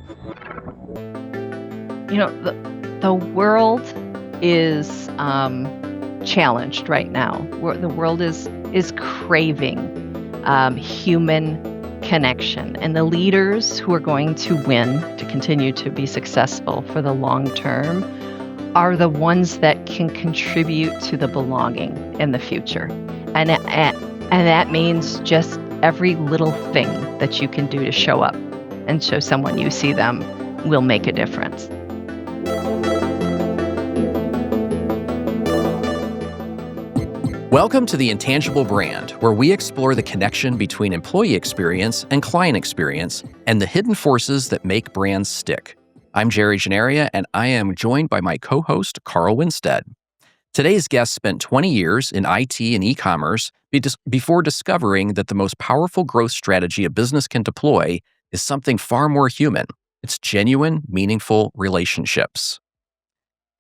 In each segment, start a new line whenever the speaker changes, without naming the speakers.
The world is challenged right now. The world is craving human connection, and the leaders who are going to win to continue to be successful for the long term are the ones that can contribute to the belonging in the future. And that means just every little thing that you can do to show up and show someone you see them will make a difference.
Welcome to the Intangible Brand, where we explore the connection between employee experience and client experience and the hidden forces that make brands stick. I'm Gennaria, and I am joined by my co-host, Carl Winstead. Today's guest spent 20 years in IT and e-commerce before discovering that the most powerful growth strategy a business can deploy is something far more human. It's genuine, meaningful relationships.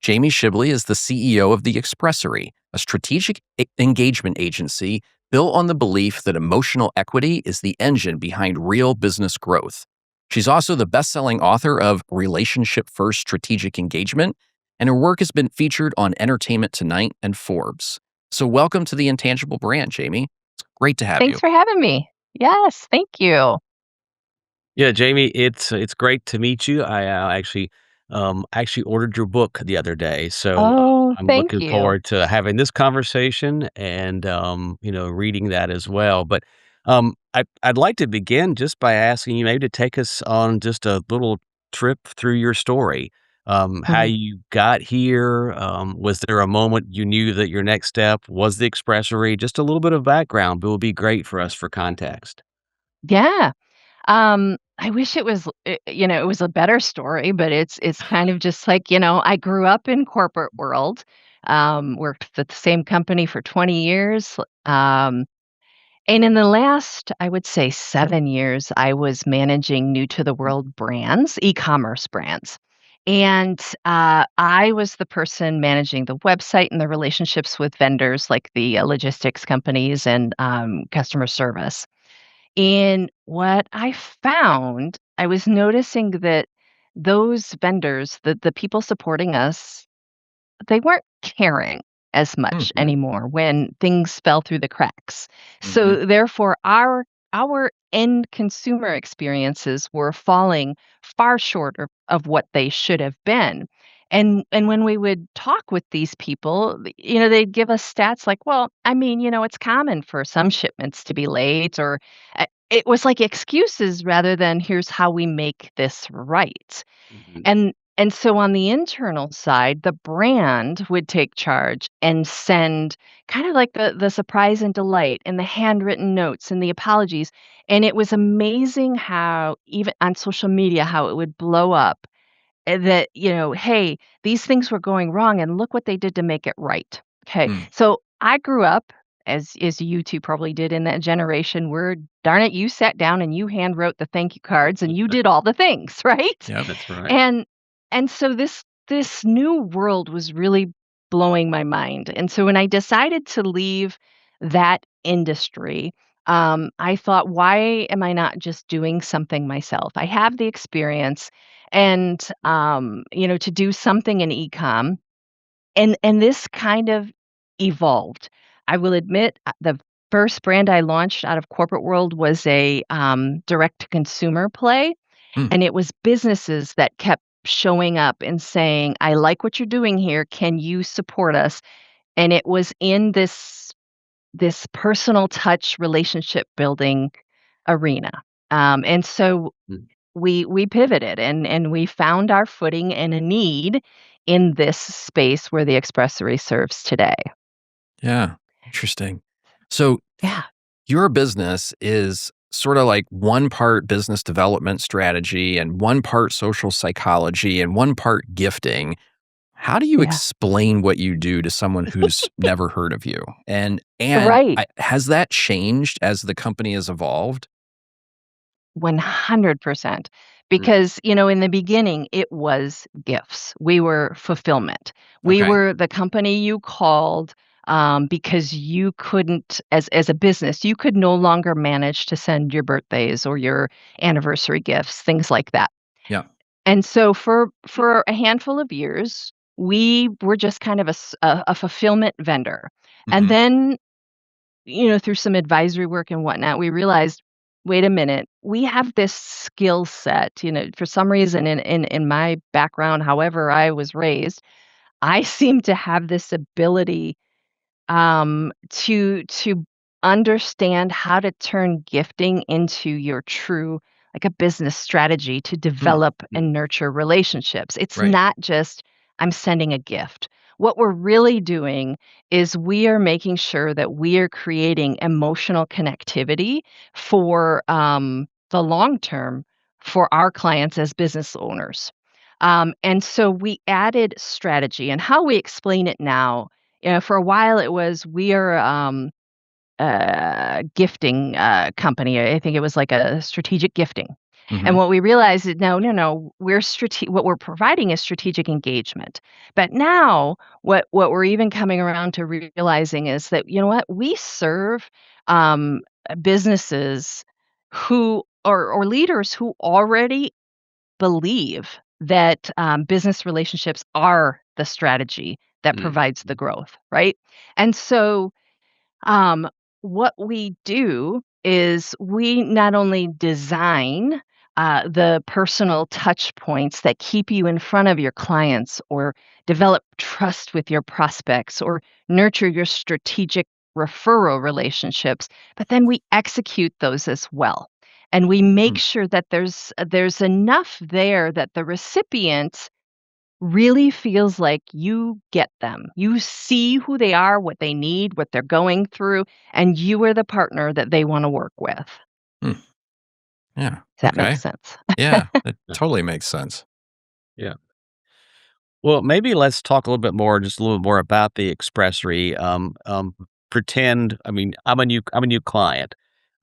Jamie Shibley is the CEO of the Expressory, a strategic engagement agency built on the belief that emotional equity is the engine behind real business growth. She's also the best-selling author of Relationship First Strategic Engagement, and her work has been featured on Entertainment Tonight and Forbes. So welcome to the Intangible Brand, Jamie. It's great to have you.
Thanks for having me. Yes, thank you.
Yeah, Jamie, it's great to meet you. I actually ordered your book the other day, so
Oh,
I'm
thank
looking
you.
forward to having this conversation and reading that as well. But I'd like to begin just by asking you maybe to take us on just a little trip through your story. How
Mhm.
you got here? Was there a moment you knew that your next step was the Expressory? Just a little bit of background will be great for us for context.
Yeah. I wish it was a better story, but it's kind of just like, I grew up in corporate world, worked for the same company for 20 years. And in the last, I would say 7 years, I was managing new to the world brands, e-commerce brands. And I was the person managing the website and the relationships with vendors like the logistics companies and customer service. And what I found, I was noticing that those vendors, the people supporting us, they weren't caring as much
Mhm.
anymore when things fell through the cracks.
Mhm.
So therefore our end consumer experiences were falling far short of what they should have been. And when we would talk with these people, they'd give us stats like, well, I mean, it's common for some shipments to be late, or it was like excuses rather than here's how we make this right.
Mhm.
And so on the internal side, the brand would take charge and send kind of like the surprise and delight and the handwritten notes and the apologies. And it was amazing how even on social media, how it would blow up that, hey, these things were going wrong and look what they did to make it right. Okay.
Mm.
So I grew up as you two probably did in that generation where darn it, you sat down and you hand wrote the thank you cards and you did all the things, right?
Yep.
That's right.
And so this new world was really blowing my mind. And so when I decided to leave that industry, I thought, why am I not just doing something myself? I have the experience and to do something in ecom. And this kind of evolved. I will admit, the first brand I launched out of corporate world was a direct to consumer play,
Mm.
and it was businesses that kept showing up and saying, "I like what you're doing here. Can you support us?" And it was in this personal touch relationship building arena. And so
Mm.
we pivoted and we found our footing and a need in this space where the Expressory serves today.
Yeah. Interesting. So
Yeah.
your business is sort of like one part business development strategy and one part social psychology and one part gifting. How do you
Yeah.
explain what you do to someone who's never heard of you?
Right.
Has that changed as the company has evolved?
100%.
Mm.
Because, in the beginning, it was gifts. We were fulfillment. We
Okay.
were the company you called because you couldn't, as a business, you could no longer manage to send your birthdays or your anniversary gifts, things like that.
Yeah.
And so for a handful of years, we were just kind of a fulfillment vendor. And
Mhm.
then, through some advisory work and whatnot, we realized, wait a minute, we have this skill set, for some reason in my background, however I was raised, I seem to have this ability to understand how to turn gifting into your true like a business strategy to
Mm,
develop and nurture relationships. It's
right.
not just I'm sending a gift. What we're really doing is we are making sure that we are creating emotional connectivity for the long term for our clients as business owners. And so we added strategy and how we explain it now. For a while, it was we are a gifting company. I think it was like a strategic gifting. And
Mhm.
what we realized is no, no, no. What we're providing is strategic engagement. But now, what we're even coming around to realizing is that what we serve um, businesses who or leaders who already believe that business relationships are the strategy that
Mm,
provides the growth, right? And so, um, what we do is we not only design the personal touch points that keep you in front of your clients or develop trust with your prospects or nurture your strategic referral relationships, but then we execute those as well. And we make
Mm,
sure that there's enough there that the recipient really feels like you get them. You see who they are, what they need, what they're going through, and you are the partner that they wanna work with. Does
mm. Yeah,
that make
okay.
sense?
Yeah, that
yeah,
totally makes sense.
yeah. Well, maybe let's talk a little bit more, just a little more about the Expressory. Pretend, I mean, I'm a new client,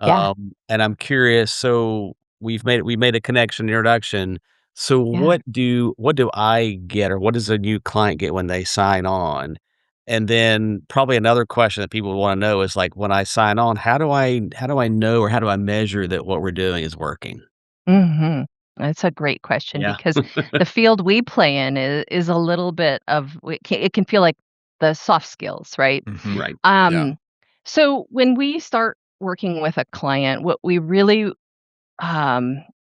Yeah,
and I'm curious. So we made a connection, introduction. So
yeah.
what do I get, or what does a new client get when they sign on? And then probably another question that people want to know is like, when I sign on, how do I know, or how do I measure that what we're doing is working?
Mhm. That's a great question
Yeah.
because the field we play in is a little bit of it can feel like the soft skills, right?
Mhm.
Right.
Yeah.
Um, so when we start working with a client, what we really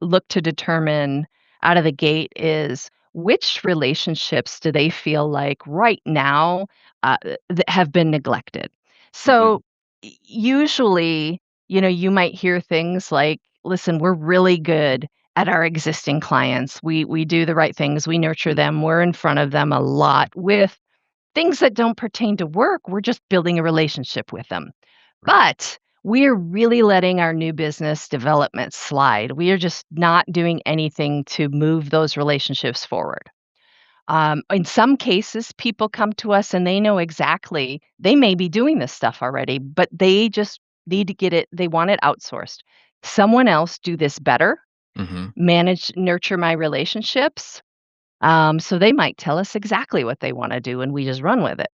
look to determine out of the gate is which relationships do they feel like right now that have been neglected.
Mhm.
So usually, you might hear things like, "Listen, we're really good at our existing clients. We do the right things. We nurture
Mm,
them. We're in front of them a lot with things that don't pertain to work. We're just building a relationship with them."
right.
But we're really letting our new business development slide. We are just not doing anything to move those relationships forward. In some cases, people come to us and they know exactly, they may be doing this stuff already, but they just need to get it, they want it outsourced. Someone else do this better,
Mhm.
manage, nurture my relationships. So they might tell us exactly what they want to do and we just run with it.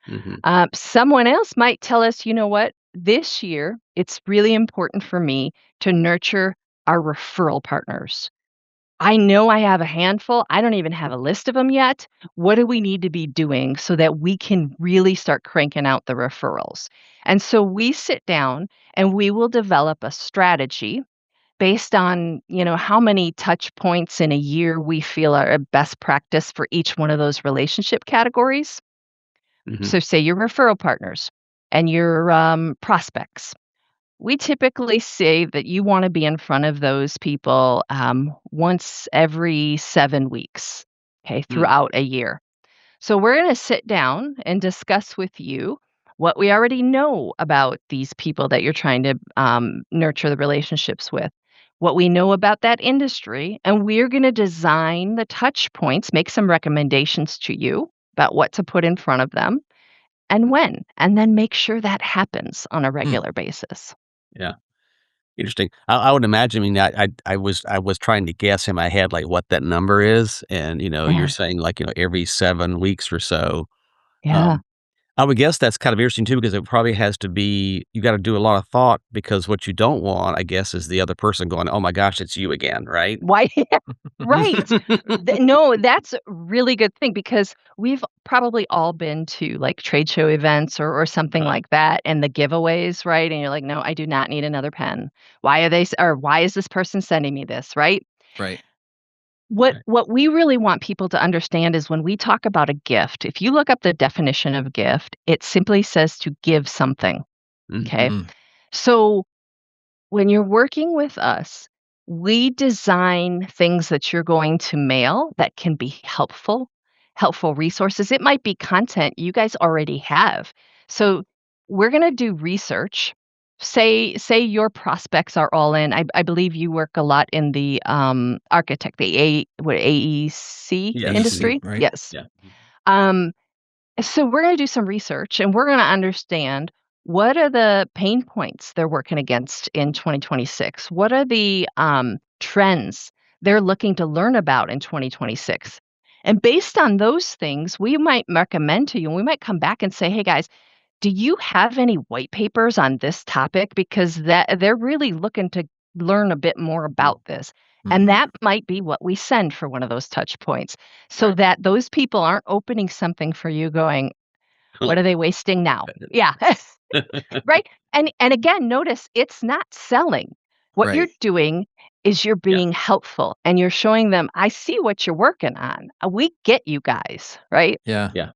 Mhm.
Someone else might tell us, you know what, this year, it's really important for me to nurture our referral partners. I know I have a handful. I don't even have a list of them yet. What do we need to be doing so that we can really start cranking out the referrals? And so we sit down and we will develop a strategy based on, how many touch points in a year we feel are a best practice for each one of those relationship categories.
Mhm.
So, say your referral partners and your prospects. We typically say that you want to be in front of those people once every 7 weeks, okay,
Mm.
throughout a year. So, we're going to sit down and discuss with you what we already know about these people that you're trying to nurture the relationships with, what we know about that industry, and we're going to design the touch points, make some recommendations to you about what to put in front of them and when, and then make sure that happens on a
Mm.
regular basis.
Yeah. Interesting. I would imagine, I mean, I was trying to guess in my head, like, what that number is, and, you're
Yeah,
saying, like, every 7 weeks or so.
yeah.
Um, I would guess that's kind of interesting too, because it probably has to be you gotta do a lot of thought because what you don't want, I guess, is the other person going, "Oh my gosh, it's you again," right?
Why right. No, that's a really good thing because we've probably all been to, like, trade show events or something
Right,
like that, and the giveaways, right? And you're like, "No, I do not need another pen. Why are they or why is this person sending me this?" Right?
Right.
What
right.
what we really want people to understand is when we talk about a gift, if you look up the definition of gift, it simply says to give something, okay?
Mhm.
Mm.
So when you're working with us, we design things that you're going to mail that can be helpful resources. It might be content you guys already have. So we're going to do research. Say your prospects are all in. I believe you work a lot in the architect, the AEC
Yes.
AEC,
industry.
right?
Yes.
Yeah.
Um, so we're going to do some research and we're going to understand what are the pain points they're working against in 2026? What are the trends they're looking to learn about in 2026? And based on those things, we might recommend to you, and we might come back and say, hey guys, do you have any white papers on this topic? Because that they're really looking to learn a bit more about this. And
Mhm.
that might be what we send for one of those touch points so
Right.
that those people aren't opening something for you going, what are they wasting now? Yeah. Right? And again, notice it's not selling. What you're
Right.
doing is you're
Yeah,
being helpful and you're showing them, I see what you're working on. We get you guys, right?
Yeah.
yeah,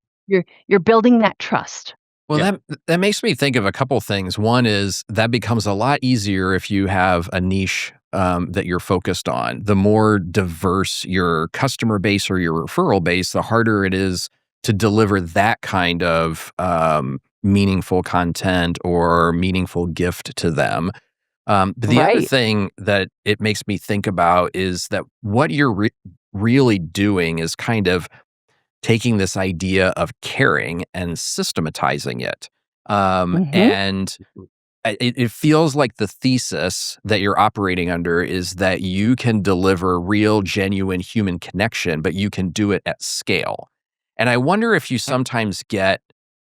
You're building that trust.
Well,
yeah.
that makes me think of a couple things. One is that becomes a lot easier if you have a niche that you're focused on. The more diverse your customer base or your referral base, the harder it is to deliver that kind of meaningful content or meaningful gift to them. But the other
Right.
thing that it makes me think about is that what you're really doing is kind of taking this idea of caring and systematizing it.
Mhm.
And it feels like the thesis that you're operating under is that you can deliver real, genuine human connection, but you can do it at scale. And I wonder if you sometimes get,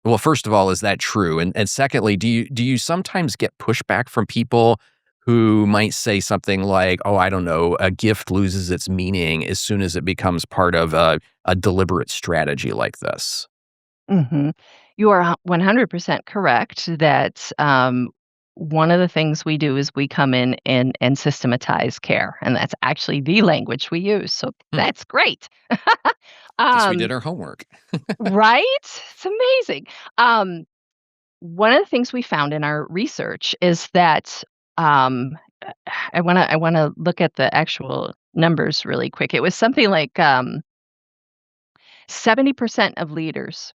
well, first of all, is that true? And secondly, do you sometimes get pushback from people who might say something like, "Oh, I don't know, a gift loses its meaning as soon as it becomes part of a deliberate strategy like this."
Mhm. You are 100% correct that, one of the things we do is we come in and systematize care, and that's actually the language we use, so
Hmm,
that's great.
guess we
Um,
did our homework.
right? It's amazing. Um, one of the things we found in our research is that, um, I wanna look at the actual numbers really quick. It was something like, 70% of leaders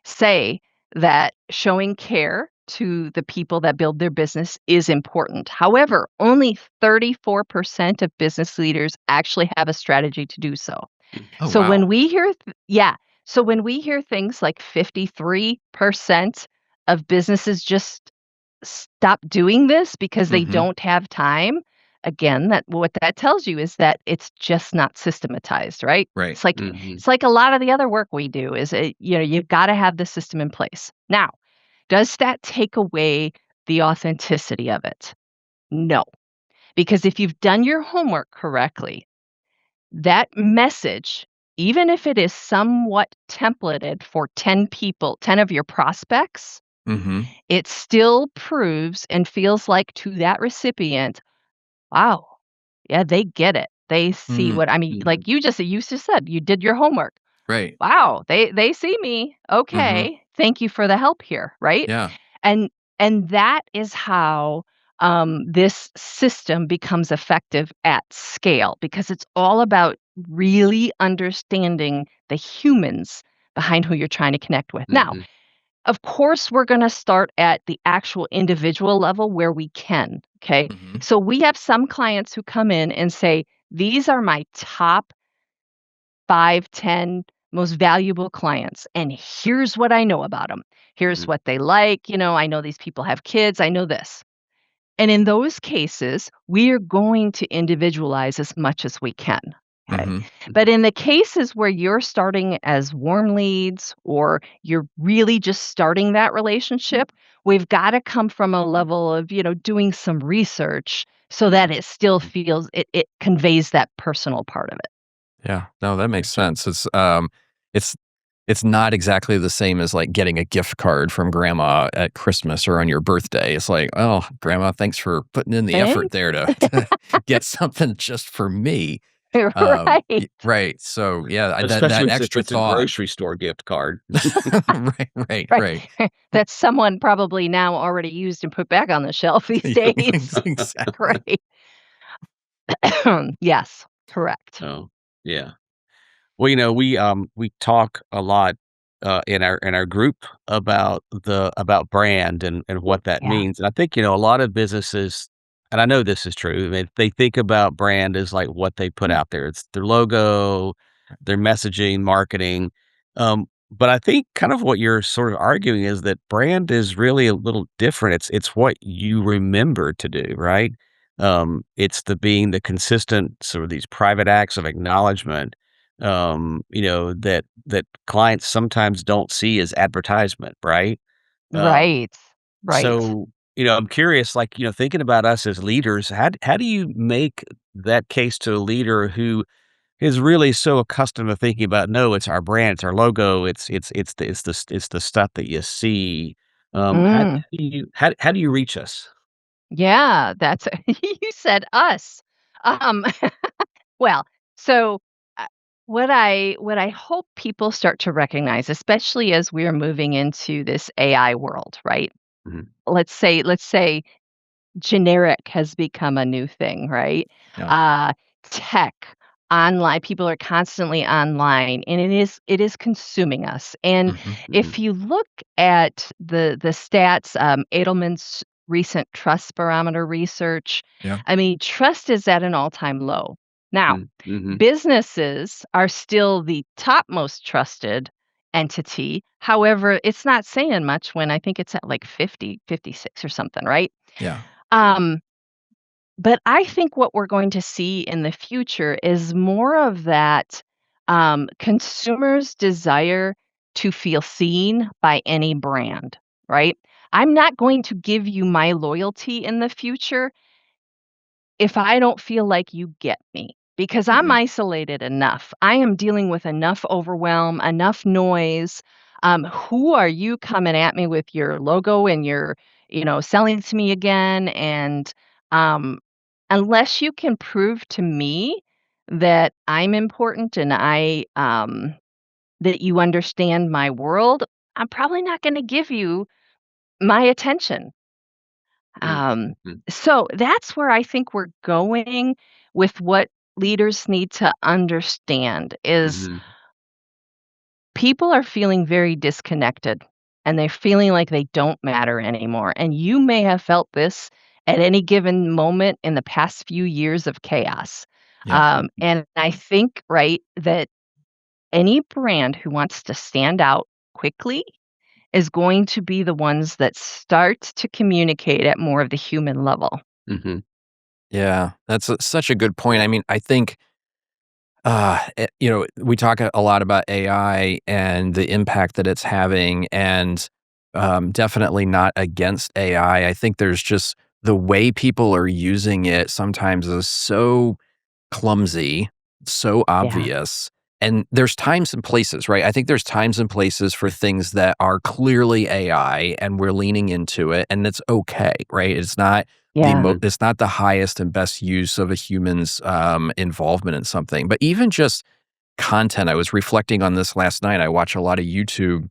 say that showing care to the people that build their business is important. However, only 34% of business leaders actually have a strategy to do so.
Oh,
So when
wow.
we hear yeah, so when we hear things like 53% of businesses just stop doing this because they
Mhm.
don't have time, again, that what that tells you is that it's just not systematized, right?
Right.
It's like a lot of the other work we do is you've got to have the system in place. Now, does that take away the authenticity of it? No, because if you've done your homework correctly, that message, even if it is somewhat templated for 10 people, 10 of your prospects,
Mhm.
it still proves and feels like to that recipient, wow, yeah, they get it. They see
Mm.
what I mean,
Mhm.
like you just said, you did your homework.
Right.
Wow, they see me.
Mhm.
Okay, thank you for the help here, right?
Yeah.
And and that is how this system becomes effective at scale because it's all about really understanding the humans behind who you're trying to connect with. Now,
Mhm.
of course, we're going to start at the actual individual level where we can. Okay.
Mhm.
So we have some clients who come in and say, these are my top 5, 10 most valuable clients. And here's what I know about them. Here's
Mhm.
what they like. I know these people have kids. I know this. And in those cases, we are going to individualize as much as we can. Okay.
Mhm.
But in the cases where you're starting as warm leads or you're really just starting that relationship, we've got to come from a level of, doing some research so that it still feels it conveys that personal part of it.
Yeah. No, that makes
Gotcha.
sense. It's it's not exactly the same as, like, getting a gift card from grandma at Christmas or on your birthday. It's like, "Oh, grandma, thanks for putting in the effort
Thanks.
there to get something just for me."
Right.
Right. So, yeah,
Especially
that
if
extra
it's a
thought.
grocery store gift card.
Right, right,
Right.
right.
That someone probably now already used and put back on the shelf these days.
Exactly.
Right. Yes, correct.
Oh, yeah. Well, we talk a lot in our group about brand and what that
Yeah.
means. And I think, a lot of businesses, and I know this is true, they think about brand as like what they put out there. It's their logo, their messaging, marketing. But I think kind of what you're sort of arguing is that brand is really a little different. It's what you remember to do, right? It's the being the consistent sort of these private acts of acknowledgement that clients sometimes don't see as advertisement, right? Um,
Right. Right.
so, I'm curious, like, thinking about us as leaders, how do you make that case to a leader who is really so accustomed to thinking about, no, it's our brand, it's our logo, it's the stuff that you see.
Mm.
How do you reach us?
Yeah, that's you said us. Um, well, so, uh, what I hope people start to recognize, especially as we're moving into this AI world, right?
Mhm.
Let's say generic has become a new thing, right?
Yeah.
Uh, Tech, online, people are constantly online, and it is consuming us. And
Mhm.
Mhm.
if you look at the stats, Edelman's recent trust barometer research,
Yeah.
I mean, trust is at an all-time low. Now,
Mm, mhm.
businesses are still the top most trusted entity. However, it's not saying much when I think it's at like 50, 56 or something, right?
Yeah.
Um, but I think what we're going to see in the future is more of that, consumers' desire to feel seen by any brand, right? I'm not going to give you my loyalty in the future if I don't feel like you get me, because I'm
Mhm.
isolated enough. I am dealing with enough overwhelm, enough noise. Who are you coming at me with your logo and your, selling to me again? And um, unless you can prove to me that I'm important and that you understand my world, I'm probably not going to give you my attention.
Mm,
Um,
mhm.
so that's where I think we're going with what leaders need to understand is
Mhm.
people are feeling very disconnected and they're feeling like they don't matter anymore. And you may have felt this at any given moment in the past few years of chaos.
Yeah.
And I think, right, that any brand who wants to stand out quickly is going to be the ones that start to communicate at more of the human level.
Mhm.
Yeah. That's such a good point. I mean, I think we talk a lot about AI and the impact that it's having, and definitely not against AI. I think there's just the way people are using it sometimes is so clumsy, so
Yeah.
obvious. And there's times and places, right? I think there's times and places for things that are clearly AI and we're leaning into it and it's okay, right?
Yeah.
Mhm.
It's not the highest and best use of a human's involvement in something. But even just content, I was reflecting on this last night. I watch a lot of YouTube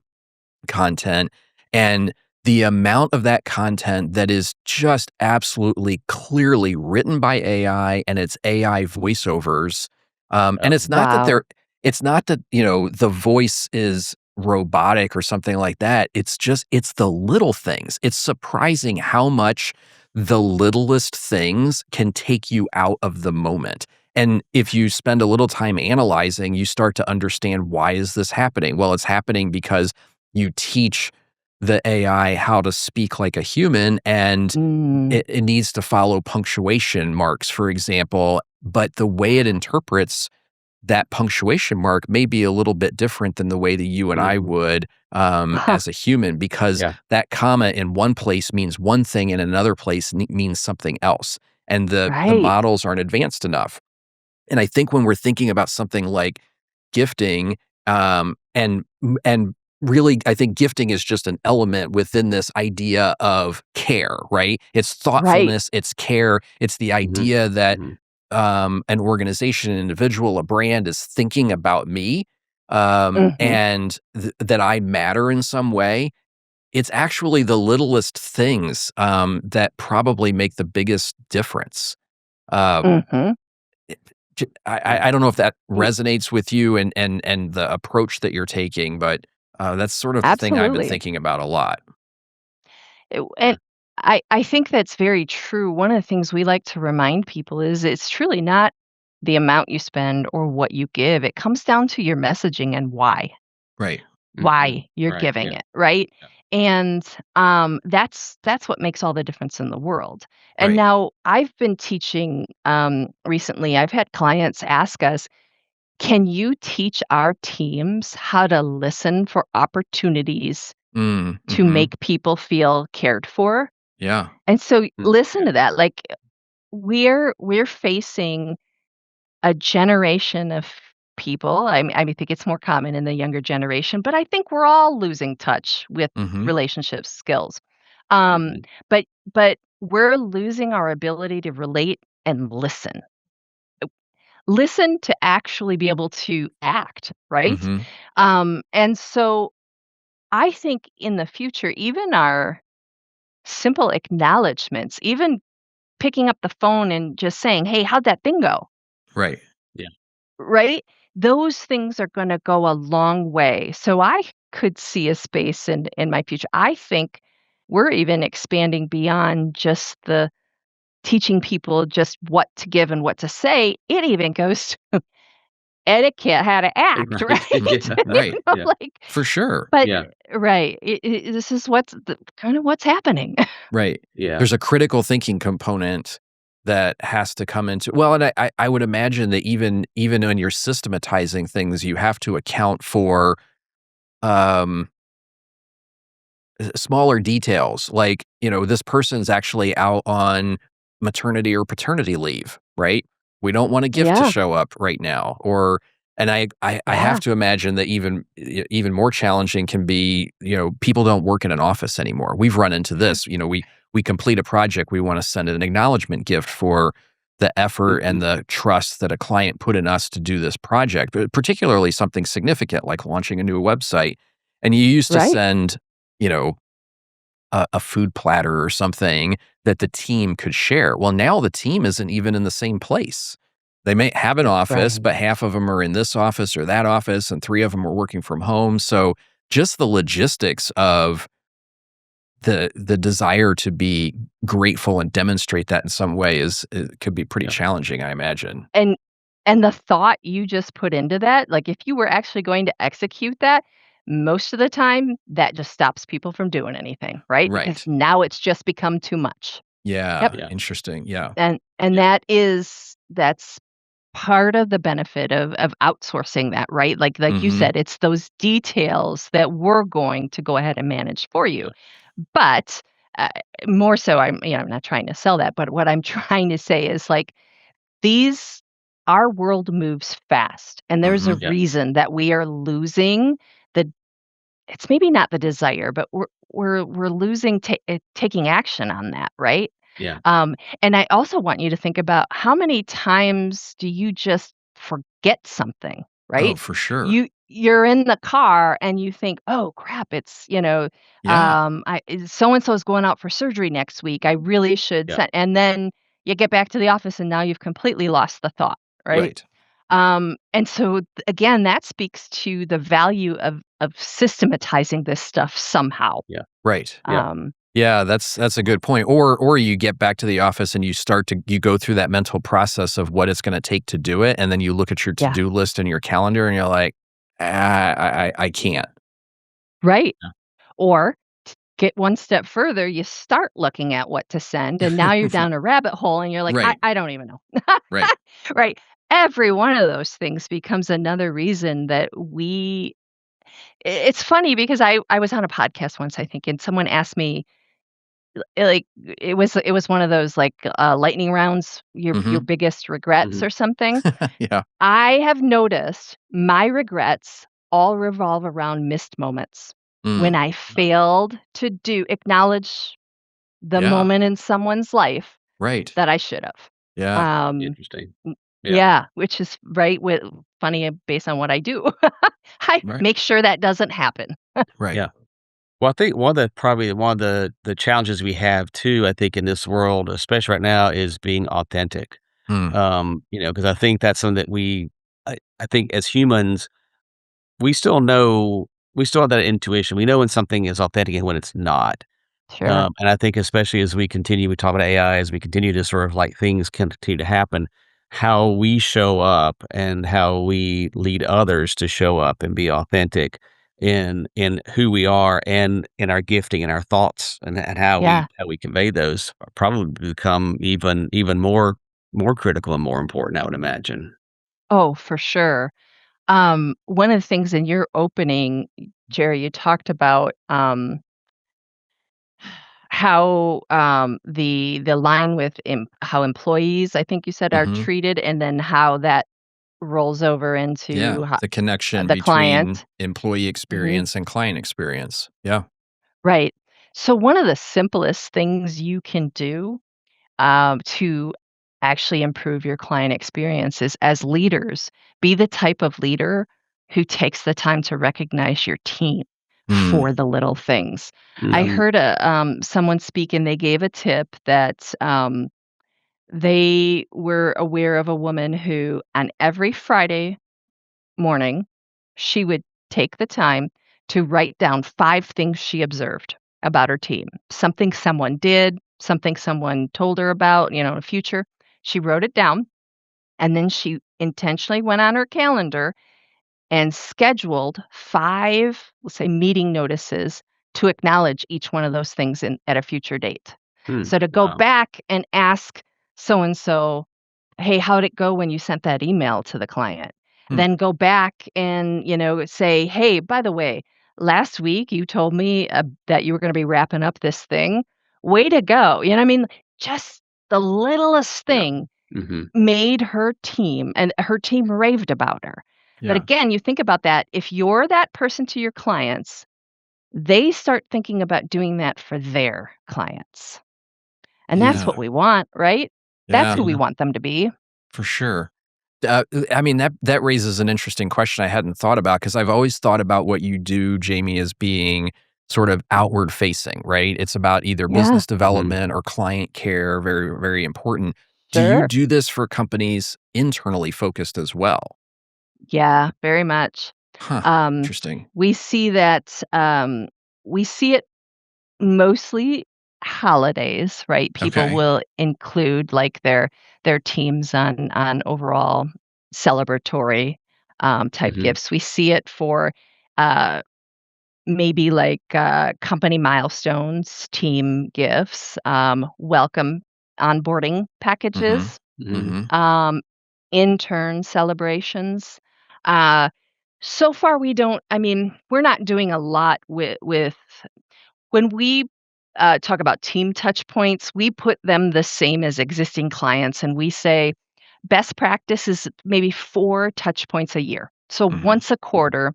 content, and the amount of that content that is just absolutely clearly written by AI and it's AI voiceovers, and
Wow.
it's not that, the voice is robotic or something like that. It's the little things. It's surprising how much the littlest things can take you out of the moment. And if you spend a little time analyzing, you start to understand, why is this happening? Well, it's happening because you teach the AI how to speak like a human, and
Mm,
it needs to follow punctuation marks, for example, but the way it interprets that punctuation mark may be a little bit different than the way that you and I
Mhm.
would as a human, because
Yeah.
that comma in one place means one thing and in another place means something else. And the
Right.
models aren't advanced enough. And I think when we're thinking about something like gifting, and really, I think gifting is just an element within this idea of care, right? It's
Right.
thoughtfulness, it's care, it's the
Mhm.
idea that
Mhm.
an organization, an individual, a brand is thinking about me,
Mhm.
and that I matter in some way. It's actually the littlest things that probably make the biggest difference. Um,
Mhm.
it I
Yeah.
I don't know if that
Y
resonates with you and the approach that you're taking, but, that's sort of the thing I've been
Absolutely.
thinking about a lot.
And
Yeah.
I think that's very true. One of the things we like to remind people is it's truly not the amount you spend or what you give. It comes down to your messaging and
Right.
Mhm.
why you're
Right.
giving
Yeah.
it, right?
Yeah.
And that's what makes all the difference in the world. And
Right.
now I've been teaching recently. I've had clients ask us, "Can you teach our teams how to listen for opportunities
Mm,
to
mhm.
make people feel cared for?"
Yeah.
And so listen
Yeah.
to that. Like we're facing a generation of people. I think it's more common in the younger generation, but I think we're all losing touch with
Mhm.
relationship skills. Um,
Mhm.
but we're losing our ability to relate and listen. Listen to actually be able to act, right?
Mhm.
And so I think in the future, even our simple acknowledgments, even picking up the phone and just saying, "Hey, how'd that thing go?"
Right.
Yeah.
Right? Those things are gonna go a long way. So I could see a space in my future. I think we're even expanding beyond just the teaching people just what to give and what to say. It even goes to etiquette, how to act,
Right.
right?
Yeah.
Right.
Yeah.
Like,
For sure.
but
Yeah.
right. This is what's kind of what's happening.
Right.
Yeah.
There's a critical thinking component that has to come into, well, and I would imagine that even when you're systematizing things, you have to account for, um smaller details, like, this person's actually out on maternity or paternity leave, right? We don't want a gift to
Yeah.
show up right now, or and I have
Yeah.
to imagine that even more challenging can be, people don't work in an office anymore. We've run into this, we complete a project, we wanna send an acknowledgement gift for the effort
Mhm.
and the trust that a client put in us to do this project, but particularly something significant like launching a new website. And you used to
Right.
send, you know, a food platter or something that the team could share. Well, now the team isn't even in the same place. They may have an office,
Right.
but half of them are in this office or that office, and 3 of them are working from home. So just the logistics of the desire to be grateful and demonstrate that in some way could be pretty
Yeah.
challenging, I imagine.
And the thought you just put into that, like, if you were actually going to execute that, most of the time, that just stops people from doing anything, right? Because
Right.
now it's just become too much. Yep.
Yeah,
Yeah.
interesting. Yeah.
And
Yeah.
that's part of the benefit of outsourcing that, right? Like you
Mhm.
said, it's those details that we're going to go ahead and manage for you.
Yeah.
But, uh, more so, I'm not trying to sell that, but what I'm trying to say is, like, these our world moves fast, and there's a
Mhm.
Yeah.
reason that we are losing the it's maybe not the desire, but we're losing taking action on that, right?
Yeah.
And I also want you to think about how many times do you just forget something,
Oh,
right?
for sure.
You're in the car and you think, "Oh crap, it's,
Yeah.
I so and so is going out for surgery next week. I really should
Yeah.
send," and then you get back to the office and now you've completely lost the thought, right?
Right.
And so again, that speaks to the value of systematizing this stuff somehow.
Yeah.
Right.
Yeah.
Um,
Yeah, that's a good point. Or you get back to the office and you go through that mental process of what it's gonna take to do it, and then you look at your
yeah,
to-do list and your calendar and you're like, I can't."
right.
Yeah.
Or get one step further, you start looking at what to send, and now you're down a rabbit hole and you're like, I,
Right,
I don't even know.
right.
Right. every one of those things becomes another reason that it's funny because I was on a podcast once, I think, and someone asked me, like, it was one of those, like, lightning rounds, your
Mhm.
biggest regrets
Mhm.
or something.
Yeah.
I have noticed my regrets all revolve around missed moments. When
Mm.
I failed to do acknowledge the
Yeah.
moment in someone's life
Right.
that I should have.
Yeah.
Um,
Interesting.
m
Yeah.
yeah, which is right with funny, based on what I do. I
Right.
make sure that doesn't happen.
Right.
Yeah. Well, I think one of the probably one of the challenges we have too, I think in this world, especially right now, is being authentic.
Mm.
Because I think that's something that I think as humans, we still have that intuition. We know when something is authentic and when it's not.
Sure.
And I think especially as we talk about AI, as we continue to sort of like things continue to happen, how we show up and how we lead others to show up and be authentic in who we are and in our gifting and our thoughts and
Yeah.
how we convey those probably become even more critical and more important, I would imagine.
Oh, for sure. One of the things in your opening, Jerry, you talked about, how, the line with how employees, I think you said, are
Mhm.
treated, and then how that rolls over
Yeah.
into
The connection
the
between
client.
employee
Mhm.
experience and client experience. Yeah.
Right. So one of the simplest things you can do, to actually improve your client experiences as leaders, be the type of leader who takes the time to recognize your team
Mm.
for the little things. I
Mhm.
heard someone speak, and they gave a tip that they were aware of a woman who, on every Friday morning, she would take the time to write down 5 things she observed about her team. Something someone did, something someone told her about, in the future. She wrote it down, and then she intentionally went on her calendar and scheduled 5, let's say, meeting notices to acknowledge each one of those things at a future date.
Hmm.
So to go
Wow.
back and ask so and so, "Hey, how'd it go when you sent that email to the client?"
Mm.
Then go back and, say, "Hey, by the way, last week you told me, that you were gonna be wrapping up this thing. Way to go." You know what I mean? Just the littlest
Yeah.
thing
Mhm.
made her team, and her team raved about her. But
Yeah.
again, you think about that, if you're that person to your clients, they start thinking about doing that for their clients. And that's
Yeah.
what we want, right? That's
Yeah.
who we
Yeah.
want them to be.
For sure. I mean, that raises an interesting question I hadn't thought about because I've always thought about what you do, Jamie, as being sort of outward facing, right? It's about either
Yeah,
business
Mhm.
development or client care, very, very important. Do you
sure.
do this for companies internally focused as well?
Yeah, very much.
Huh.
Um,
Interesting.
we see that, we see it mostly holidays, right? People
Okay.
will include, like, their teams on overall celebratory, type
Mhm.
gifts. We see it for, uh, maybe, like, company milestones, team gifts, welcome onboarding
Mhm.
packages,
Mhm.
Mhm.
um, intern celebrations. Uh, so far we don't, I mean, we're not doing a lot with when we, talk about team touch points, we put them the same as existing clients, and we say best practice is maybe 4 touch points a year. So
Mhm.
once a
Mhm.
quarter,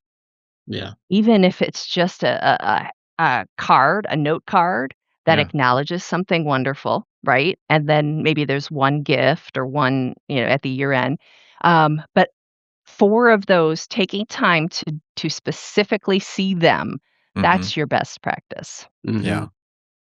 Yeah.
even if it's just a note card that
Yeah.
acknowledges something wonderful, right? And then maybe there's one gift or one, at the year end. But 4 of those, taking time to specifically see them,
Mhm.
that's your best practice.
Yeah.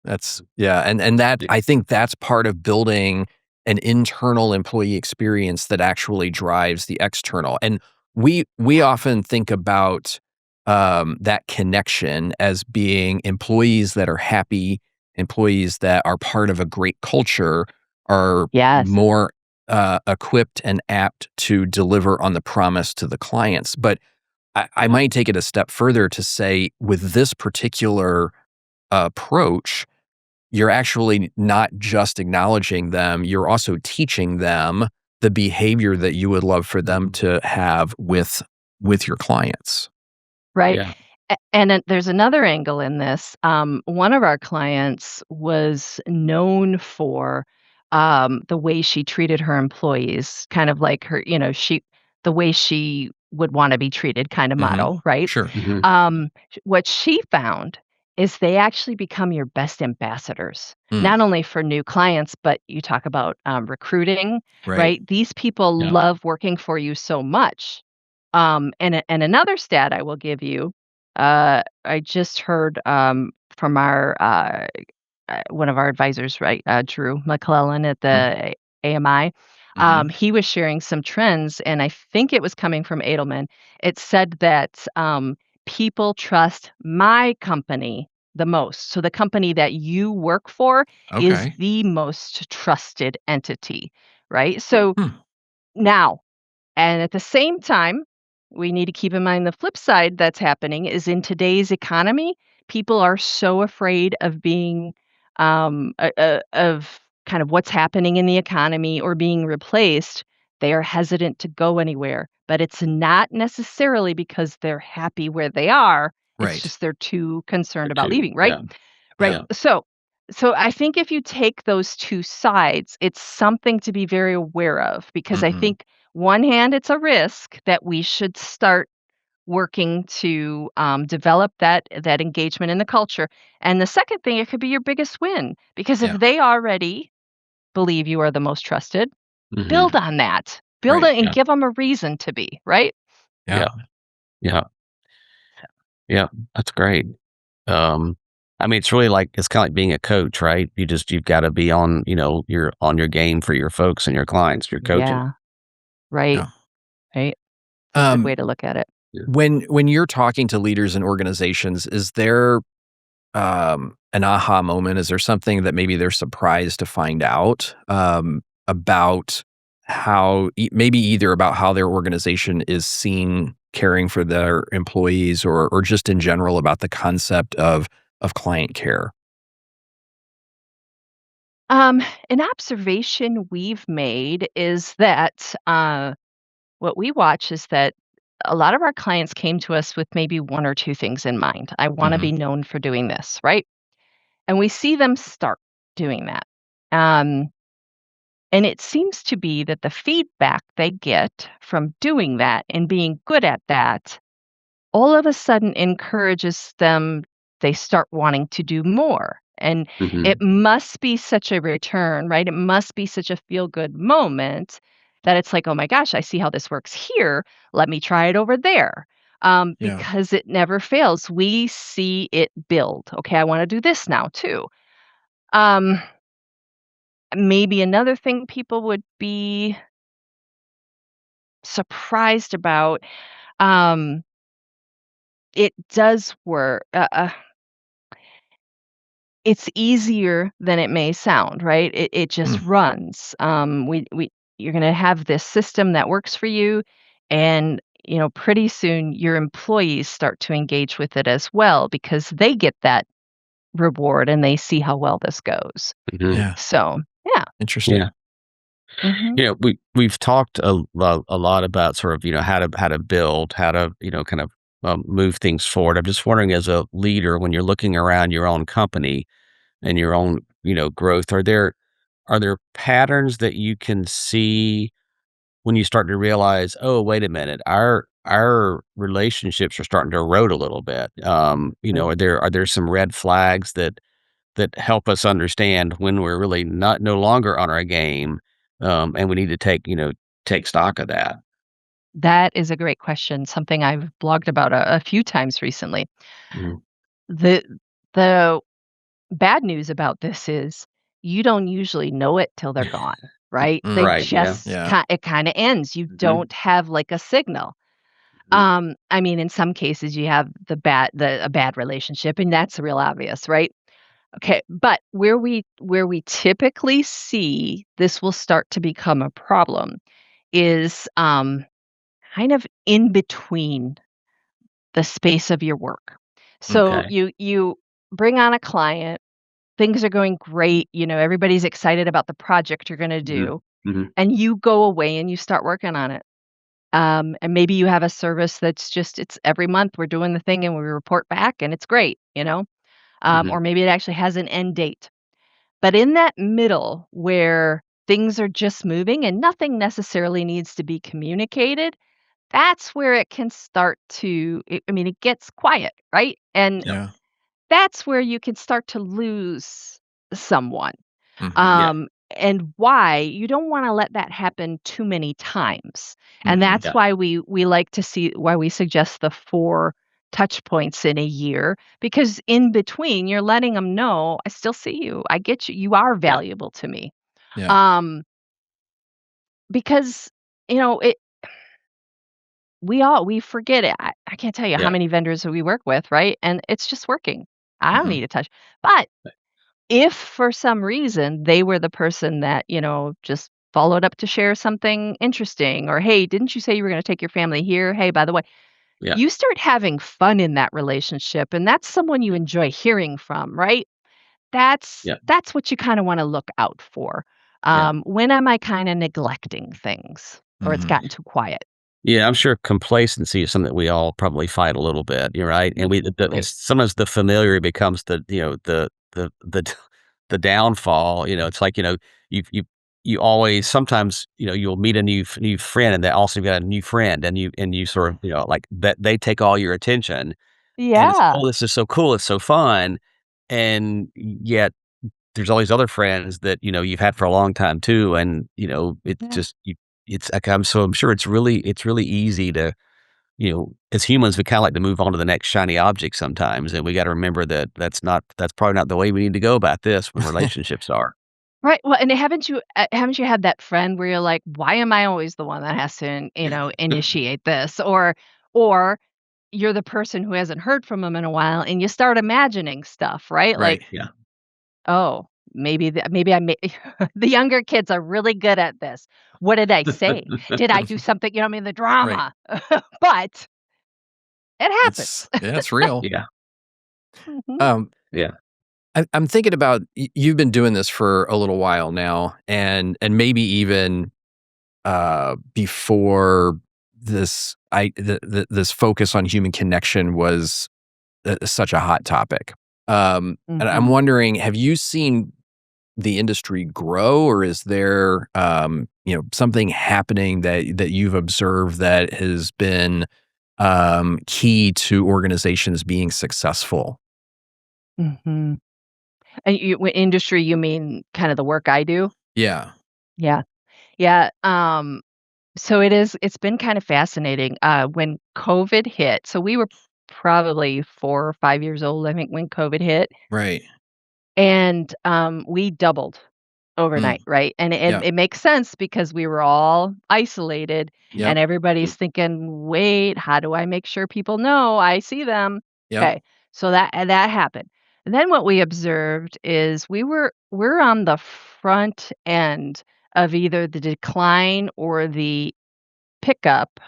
Mhm.
Yeah, and that
Yeah.
I think that's part of building an internal employee experience that actually drives the external. And we
Yeah.
often think about that connection as being employees that are happy, employees that are part of a great culture are
Yes.
more equipped and apt to deliver on the promise to the clients. But I
Yeah.
might take it a step further to say with this particular approach, you're actually not just acknowledging them, you're also teaching them the behavior that you would love for them to have with your clients.
Right?
Yeah.
And then there's another angle in this. One of our clients was known for, the way she treated her employees, kind of like her, the way she would wanna be treated kinda
Mhm.
motto, right?
Sure.
Mhm.
What she found is they actually become your best ambassadors,
Mm,
not only for new clients, but you talk about, recruiting,
right.
right? These people
Yeah.
love working for you so much. And another stat I will give you, I just heard, from our, one of our advisors, right, Drew McClellan at
Mm.
the AMI.
Mhm.
He was sharing some trends, and I think it was coming from Edelman. It said that people trust my company the most. So the company that you work for is
Okay.
the most trusted entity, right? So
Hmm.
now, and at the same time, we need to keep in mind the flip side that's happening is in today's economy, people are so afraid of being, of kind of what's happening in the economy or being replaced. They are hesitant to go anywhere, but it's not necessarily because they're happy where they are. It's
Right.
just they're too concerned
The
about
2.
leaving, right?
Yeah.
Right.
Yeah.
Yeah.
So I think if you take those 2 sides, it's something to be very aware of because I
Mhm.
think one hand, it's a risk that we should start working to develop that engagement in the culture. And the second thing, it could be your biggest win because if
Yeah.
they already believe you are the most trusted, build
Mhm.
on that. Build
Right.
it and
Yeah.
give them a reason to be, right?
Yeah.
Yeah. Yeah. Yeah. That's great. Um, I mean, it's really like it's kinda like being a coach, right? You've gotta be on, you're on your game for your folks and your clients, you're coaching.
Yeah, right,
Yeah.
right. It's a good
Um,
way to look at it.
Yeah.
when you're talking to leaders and organizations, is there an aha moment? Is there something that maybe they're surprised to find out about how maybe either about how their organization is seen caring for their employees or just in general about the concept of client care?
Um, an observation we've made is that what we watch is that a lot of our clients came to us with maybe one or two things in mind. I want to be
Mhm.
known for doing this, right? And we see them start doing that. Um, and it seems to be that the feedback they get from doing that and being good at that all of a sudden encourages them, they start wanting to do more. And it
Mhm.
must be such a return, right? It must be such a feel good moment that it's like, oh my gosh, I see how this works here. Let me try it over there.
Yeah.
Because it never fails. We see it build. Okay, I want to do this now too. Um, Maybe another thing people would be surprised about. Um, it does work. It's easier than it may sound, right? It
Mm,
just runs. We you're gonna have this system that works for you, and, pretty soon your employees start to engage with it as well because they get that reward and they see how well this goes.
Mhm.
yeah.
So, yeah.
Yeah.
Interesting.
Mhm.
We've talked a lot about sort of, how to build, how to, kind of, move things forward. I'm just wondering as a leader, when you're looking around your own company and your own, growth, are there patterns that you can see when you start to realize, "Oh, wait a minute, our relationships are starting to erode a little bit." Are there some red flags that help us understand when we're really not no longer on our game, and we need to take stock of that?
That is a great question, something I've blogged about a few times recently.
Mhm.
The the bad news about this is you don't usually know it till they're gone, right? They
Mm,
Right, yeah.
just
yeah.
it kinda ends. You
Mhm,
don't have, like, a signal.
mhm,
I mean, in some cases, you have a bad relationship, and that's real obvious, right? Okay, but where we typically see this will start to become a problem is, kind of in between the space of your work. So
m'kay.
you bring on a client things are going great, everybody's excited about the project you're gonna
Mhm.
do,
Mhm.
and you go away and you start working on it. And maybe you have a service that's just it's every month we're doing the thing and we report back and it's great.
Mhm.
Or maybe it actually has an end date. But in that middle where things are just moving and nothing necessarily needs to be communicated, that's where it can start to, it gets quiet, right? And
Yep.
Yeah.
that's where you can start to lose someone.
Mhm.
Yeah.
And why you don't want to let that happen too many times. And
Mhm.
that's
Yeah.
why we like to see why we suggest the 4 touch points in a year because in between you're letting them know I still see you. I get you. You are
Yeah.
valuable to me.
Yeah.
Um because it we forget it. I can't tell you how
Yeah.
many vendors that we work with, right? And it's just working. I don't
Mhm.
need a touch. But if for some reason they were the person that, just followed up to share something interesting or, "Hey, didn't you say you were gonna take your family here? Hey, by the way,"
Yeah.
you start having fun in that relationship, and that's someone you enjoy hearing from, right?
Yeah.
That's what you kinda wanna look out for.
Yeah.
When am I kinda neglecting things or it's
Mhm.
gotten too quiet?
Yeah, I'm sure complacency is something that we all probably fight a little bit, you're right, and
Right.
sometimes the familiar becomes the downfall, it's like, you you you always sometimes, you'll meet a new friend, and they also got a new friend, and you sort of, like, that they take all your attention, and it's,
Yeah.
"Oh, this is so cool, it's so fun," and yet there's all these other friends that, you've had for a long time too, and, it's
Yeah.
just it's like, I'm sure it's really easy to, as humans, we kinda like to move on to the next shiny object sometimes, and we gotta remember that that's probably not the way we need to go about this when relationships are.
Right, well, and haven't you had that friend where you're like, "Why am I always the one that has to, initiate this?" Or you're the person who hasn't heard from them in a while, and you start imagining stuff, right? Like,
Right.
Yeah.
"Oh, maybe I may" the younger kids are really good at this. "What did I say? Did I do something?" The
Right.
drama. But it
It's
happens.
yeah, it's real.
Yeah.
Mhm.
Um,
Yeah.
I'm thinking about you've been doing this for a little while now, and maybe even before this focus on human connection was such a hot topic. And I'm
Mhm.
wondering, have you seen the industry grow, or is there something happening that you've observed that has been key to organizations being successful?
Mhm. And industry, you mean kinda the work I do?
Yeah.
Yeah. Yeah, so it's been kind of fascinating, when COVID hit so we were probably 4 or 5 years old, I think, when COVID hit,
Right.
and, we doubled
Mm.
overnight, right? And
Yeah.
it makes sense because we were all isolated, and
Yep.
everybody's
Mhm.
thinking, "Wait, how do I make sure people know I see them?"
Yep.
Okay, so that happened. And then what we observed is we're on the front end of either the decline or the pickup,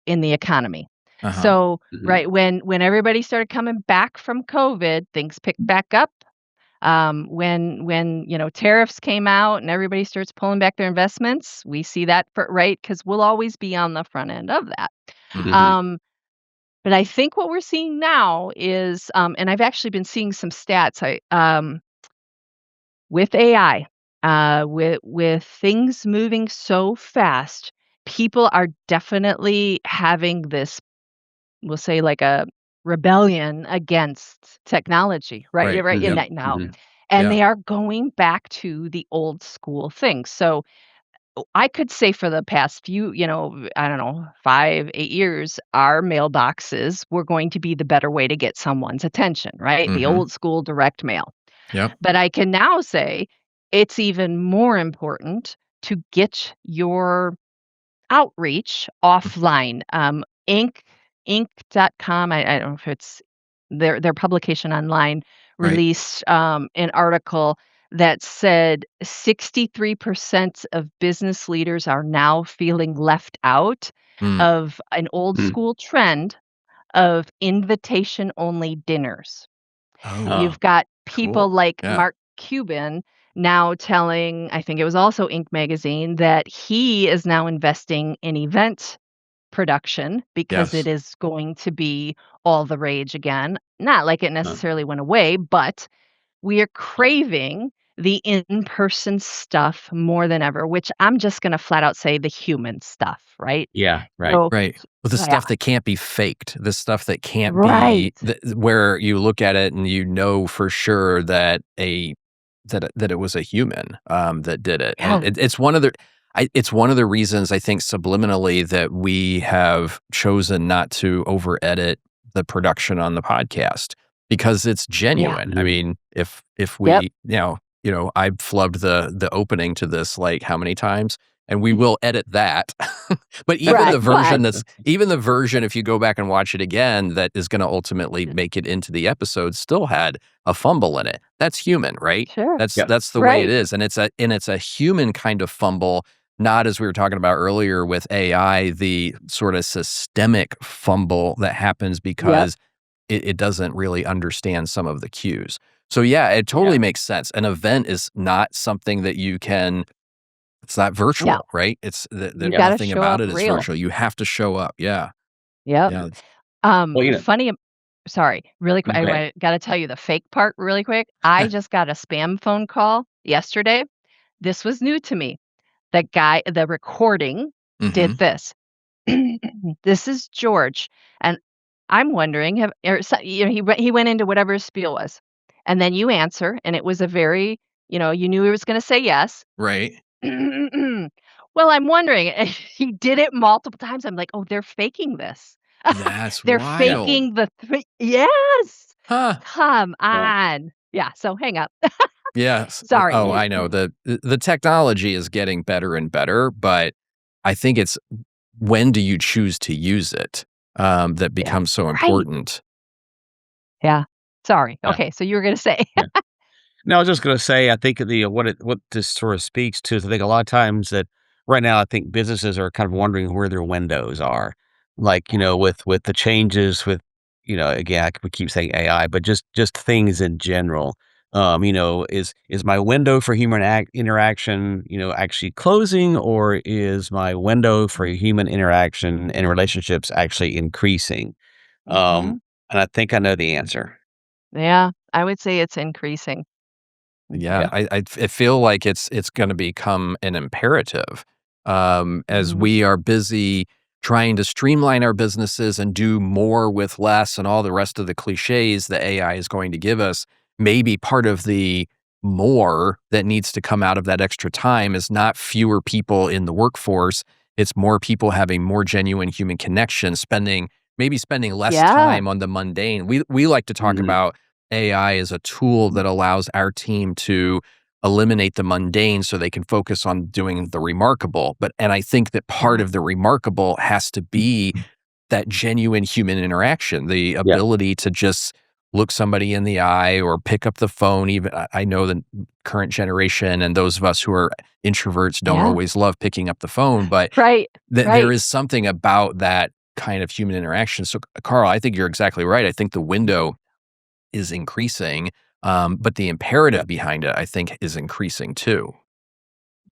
in the economy.
Uh huh.
So,
Mhm.
right, when everybody started coming back from COVID, things picked back up. When tariffs came out and everybody starts pulling back their investments, we see that for right, because 'cause we'll always be on the front end of that.
Hmm.
Mhm.
Um, but I think what we're seeing now is, and I've actually been seeing some stats, with AI, with things moving so fast, people are definitely having this, we'll say, like a rebellion against technology, right? Yeah,
Right.
right in
Yep.
Yep.
that now.
Mhm.
And
Yeah.
they are going back to the old school things. So I could say for the past few, I don't know, 5, 8 years, our mailboxes were going to be the better way to get someone's attention, right? The
Hmm.
old school direct mail.
Yep.
But I can now say it's even more important to get your outreach offline. Inc.com, I don't know if it's their publication online
Right.
released an article that said 63% of business leaders are now feeling left out
Mm.
of an old
Mm.
school trend of invitation only dinners.
Oh.
Oh.
You've got people
Cool.
like
Yeah.
Mark Cuban now telling, I think it was also Inc. magazine, that he is now investing in event production because it
Yes.
is going to be all the rage again. Not like it
Uh,
necessarily went away, but we are craving the in-person stuff more than ever, which I'm just gonna flat out say the human stuff, right?
yeah, right.
So
Right. Well, the
yeah,
stuff that can't be faked, the stuff that can't
right.
be where you look at it and you know for sure that that it was a human that did it, and
Yeah,
it's one of the it's one of the reasons I think subliminally that we have chosen not to over edit the production on the podcast because it's
yeah,
genuine. I
Mhm.
mean, if
yep,
we I've flubbed the opening to this like how many times, and we will edit that. But even
right,
the
right.
version even the version, if you go back and watch it again, that is gonna ultimately make it into the episode still had a fumble in it. That's human, right?
Sure,
Yep.
That's the way it
right.
is, and it's a human kind of fumble, not as we were talking about earlier with AI, the sort of systemic fumble that happens
Yep,
because it doesn't really understand some of the cues. So, yeah, it totally
Yeah.
makes sense. An event is not something that you can it's not
no,
virtual, right?
you
Yeah.
gotta
nothing
show
about
up
it is
real.
virtual. You have to show up. Yeah.
Yep.
Yeah.
Well,
Funny sorry, really quick,
go ahead.
I gotta tell you the fake part really quick. I just got a spam phone call yesterday. This was new to me. The recording did
Mhm.
this. "This is George, and I'm wondering have" or so he went into whatever his spiel was, and then you answer, and it was a very you knew he was gonna say yes.
Right.
"Well, I'm wondering" he did it multiple times. I'm like, "Oh, they're faking this.
That's
They're
Yeah.
wild.
faking the yes!
Huh.
Come
Yeah.
on." Yeah, so hang up.
Yes. Oh,
Sorry.
I know. The technology is getting better and better, but I think it's when do you choose to use it, that
Yeah,
becomes so
right.
important.
Yeah. Sorry.
Yeah.
Okay, so you were gonna say.
Yeah. No, I was just gonna say, I think what this sort of speaks to is I think a lot of times that right now, I think businesses are kind of wondering where their windows are. Like, with the changes with, again, we keep saying AI, but just things in general. Is my window for human interaction, actually closing, or is my window for human interaction and relationships actually increasing? Um,
Mhm.
and I think I know the answer.
Yeah, I would say it's increasing.
Yeah,
Mhm.
Yeah.
I feel like it's gonna become an imperative, as
Mhm.
we are busy trying to streamline our businesses and do more with less and all the rest of the cliches that AI is going to give us. Maybe part of the more that needs to come out of that extra time is not fewer people in the workforce, it's more people having more genuine human connection, spending less
Yeah.
time on the mundane. We like to talk
Mhm.
about AI is a tool that allows our team to eliminate the mundane so they can focus on doing the remarkable. And I think that part
Yeah.
of the remarkable has to be that genuine human interaction, the
Yeah.
ability to just look somebody in the eye or pick up the phone. Even I know the current generation and those of us who are introverts don't
Yeah.
always love picking up the phone, but
Right.
there
Right.
is something about that kind of human interaction. So, Carl, I think you're exactly right. I think the window is increasing, but the
Yeah.
imperative behind it, I think, is increasing too.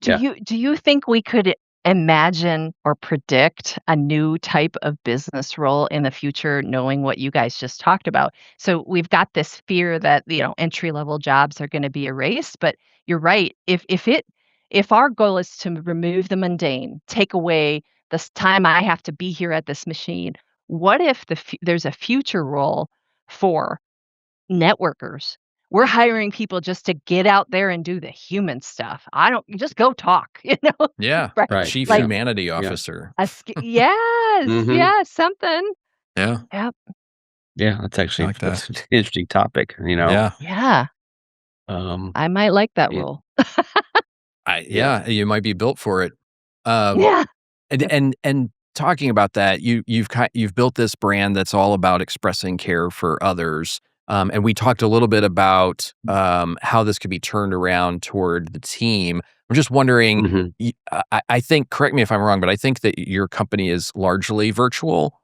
Yeah.
Do you think we could imagine or predict a new type of business role in the future knowing what you guys just talked about? So we've got this fear that, entry level jobs are going to be erased, but you're right. If our goal is to remove the mundane, take away this time I have to be here at this machine, what if there's a future role for networkers? We're hiring people just to get out there and do the human stuff. I don't just go talk,
Yeah,
right?
Right.
chief
Yeah.
Like
humanity
Yeah.
officer.
yes,
Mhm.
yes, something.
Yeah,
Yep.
Yeah, that's
I
actually
like that.
that's an interesting topic,
Yeah,
Yeah,
Um,
I might like that
it
role.
yeah.
yeah, you might be built for it. Um,
Yeah.
and talking about that, you've built this brand that's all about expressing care for others. And we talked a little bit about how this could be turned around toward the team. I'm just wondering.
Mhm.
I think, correct me if I'm wrong, but I think that your company is largely virtual,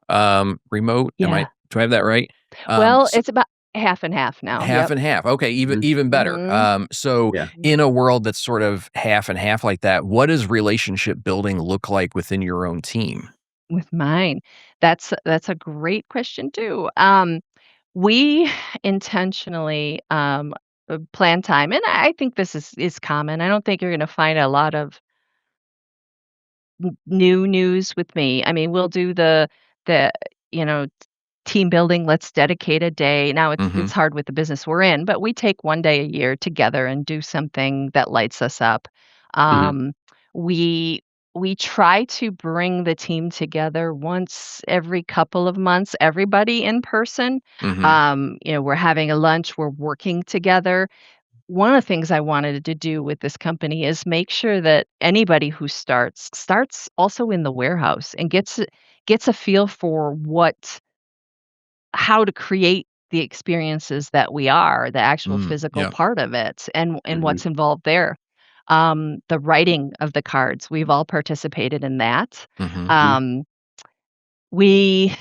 remote.
Yeah.
Do I have that right?
Well,
So,
it's about half and half now.
Half
Yep.
and half. Okay,
Mhm.
even better.
Mhm.
So
Yeah.
in a world that's sort of half and half like that, what does relationship building look like within your own team?
With mine. That's a great question too. We intentionally, plan time, and I think this is common. I don't think you're gonna find a lot of new news with me. I mean, we'll do the, you know, team building, let's dedicate a day. Now it's
Mhm,
hard with the business we're in, but we take one day a year together and do something that lights us up.
Mhm.
Um, we we try to bring the team together once every couple of months, everybody in person.
mhm,
We're having a lunch, we're working together. One of the things I wanted to do with this company is make sure that anybody who starts also in the warehouse and gets a feel for what how to create the experiences that we are, the actual physical
yep,
part of it, and
Mhm.
what's involved there. The writing of the cards, we've all participated in that.
mhm,
Mhm.
Um, we,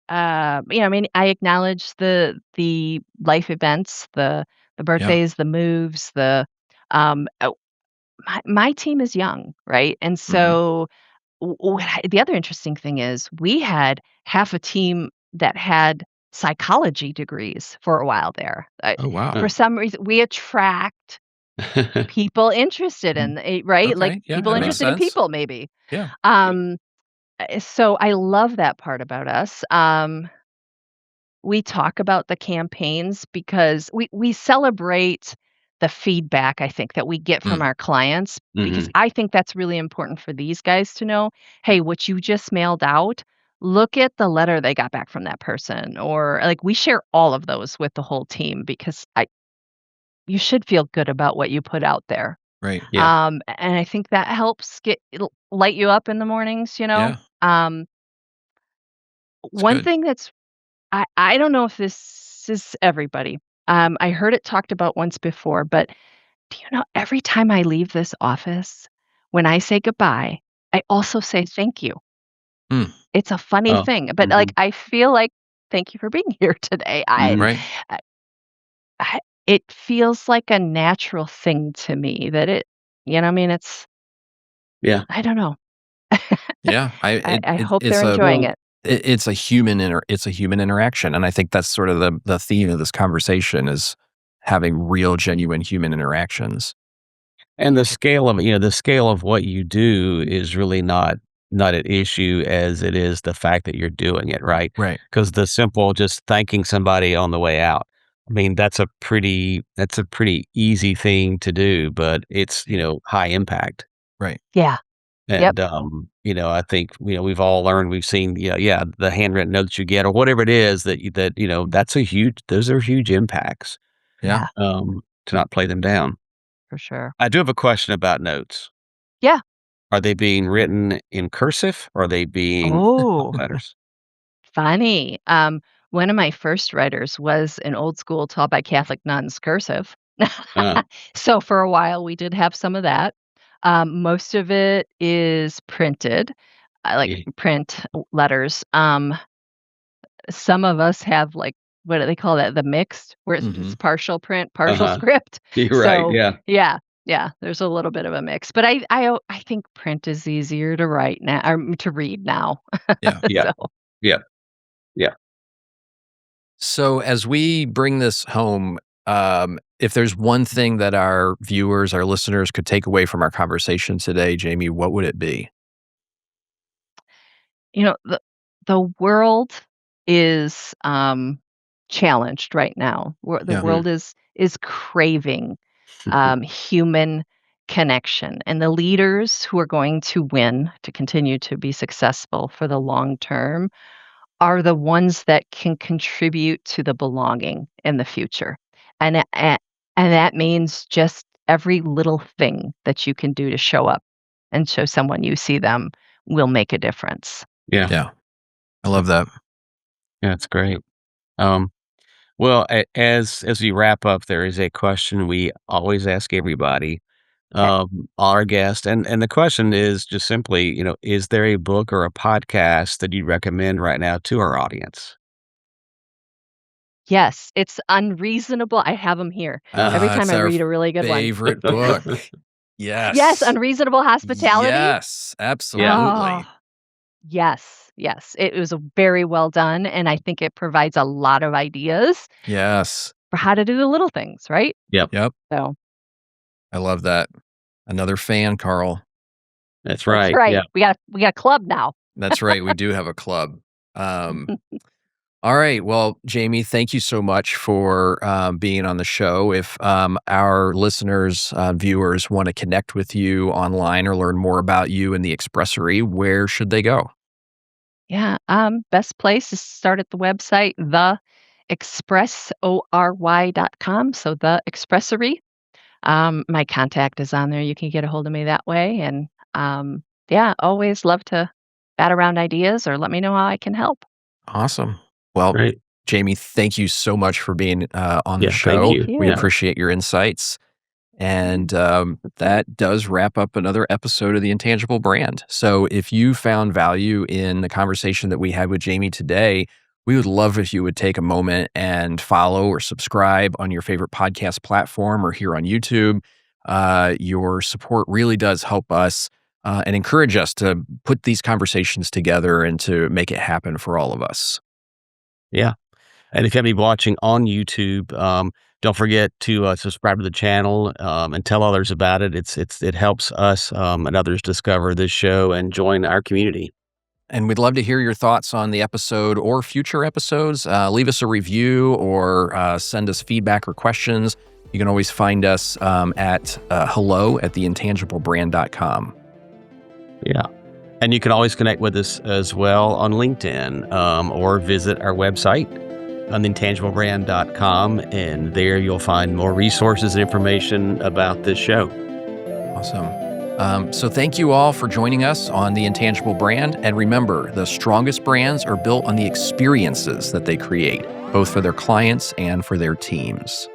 I mean, I acknowledge the life events, the
yeah,
birthdays, the moves, um, oh, my team is young, right? And
mhm.
so the other interesting thing is we had half a team that had psychology degrees for a while there.
Oh, wow.
Huh.
For some reason, we attract people interested in it, right? Like
Okay, yeah,
people
that makes
interested in
sense.
people, maybe.
Yeah,
Yeah.
Um, so I love that part about us. We talk about the campaigns because we celebrate the feedback, I think, that we get from
mm,
our clients, because
Mhm.
I think that's really important for these guys to know, "Hey, what you just mailed out, look at the letter they got back from that person," or, like, we share all of those with the whole team because I you should feel good about what you put out there.
right,
Yeah.
And I think that helps it'll light you up in the mornings, you know?
yeah, it's
One
good.
thing that's I don't know if this is everybody. I heard it talked about once before, but do you know every time I leave this office, when I say goodbye, I also say thank you.
Mm,
It's a funny
Oh.
thing, but like
Mhm.
I feel like thank you for being here today.
Mhm.
right,
I it feels like a natural thing to me that I mean, it's
Yeah.
I don't know.
yeah,
I hope
it's
they're
a
enjoying
Well,
it.
it's a human interaction, and I think that's sort of the theme of this conversation is having real, genuine human interactions.
and the scale of what you do is really not an issue as it is the fact that you're doing it, right?
Right,
Because the simple just thanking somebody on the way out, I mean, that's a pretty easy thing to do, but it's, high impact.
right,
Yeah. Yep.
And, I think, we've all learned, we've seen, yeah, the handwritten notes you get or whatever it is those are huge impacts,
yeah.
Yeah,
to not play them down.
for sure.
I do have a question about notes.
Yeah.
Are they being written in cursive or are they being
Oh.
letters?
Funny. One of my first writers was an old school taught by Catholic nuns cursive.
Uh,
So for a while we did have some of that. Most of it is printed. I like
yeah.
print letters. Some of us have like what do they call that? The mixed, where it's
Mhm.
partial print, partial
Uh-huh.
script.
You're right,
So
yeah.
yeah, yeah, there's a little bit of a mix. But I think print is easier to write now or to read now.
Yeah.
Yeah,
So
yeah, yeah.
So as we bring this home, if there's one thing that our viewers, our listeners could take away from our conversation today, Jamie, what would it be?
the world is, challenged right now. The
Yeah.
Mhm.
world is craving, human connection, and the leaders who are going to win, to continue to be successful for the long term, are the ones that can contribute to the belonging in the future. And that means just every little thing that you can do to show up and show someone you see them will make a difference.
Yeah,
Yeah. I love that.
yeah, it's great. Um, well, as we wrap up, there is a question we always ask everybody,
Okay.
our guest, and the question is just simply, is there a book or a podcast that you recommend right now to our audience?
Yes, it's unreasonable. I have them here. Every
It's
time I
our
read a really good one.
favorite book.
Yes,
Yes.
Unreasonable Hospitality.
Yes,
Yeah.
Oh,
absolutely.
yes, yes. It was very well done, and I think it provides a lot of ideas
Yes.
for how to do the little things, right?
Yep.
Yep.
So,
I love that. Another fan, Carl.
That's
that's
right.
right.
Yeah.
We got a club now.
That's right. We do have a club. Um, all right. Well, Jamie, thank you so much for being on the show. If our listeners, viewers want to connect with you online or learn more about you and the Expressory, where should they go?
Yeah, best place is to start at the website, theexpressory.com, so The Expressory. My contact is on there, you can get a hold of me that way, and, yeah, always love to bat around ideas or let me know how I can help.
Awesome. Well,
Right.
Jamie, thank you so much for being on the
Yeah. Thank
show.
Thank
you.
We
Yeah.
you.
appreciate your insights.
Yeah.
And that does wrap up another episode of the Intangible Brand. So if you found value in the conversation that we had with Jamie today, we would love if you would take a moment and follow or subscribe on your favorite podcast platform or here on YouTube. Your support really does help us and encourage us to put these conversations together and to make it happen for all of us.
Yeah. And if you have any watching on YouTube, don't forget to subscribe to the channel and tell others about it. It helps us and others discover this show and join our community.
And we'd love to hear your thoughts on the episode or future episodes. Leave us a review or send us feedback or questions. You can always find us at hello@theintangible.brand.com.
Yeah. And you can always connect with us as well on LinkedIn or visit our website on intangiblebrand.com. And there you'll find more resources and information about this show.
Awesome. So thank you all for joining us on The Intangible Brand. And remember, the strongest brands are built on the experiences that they create, both for their clients and for their teams.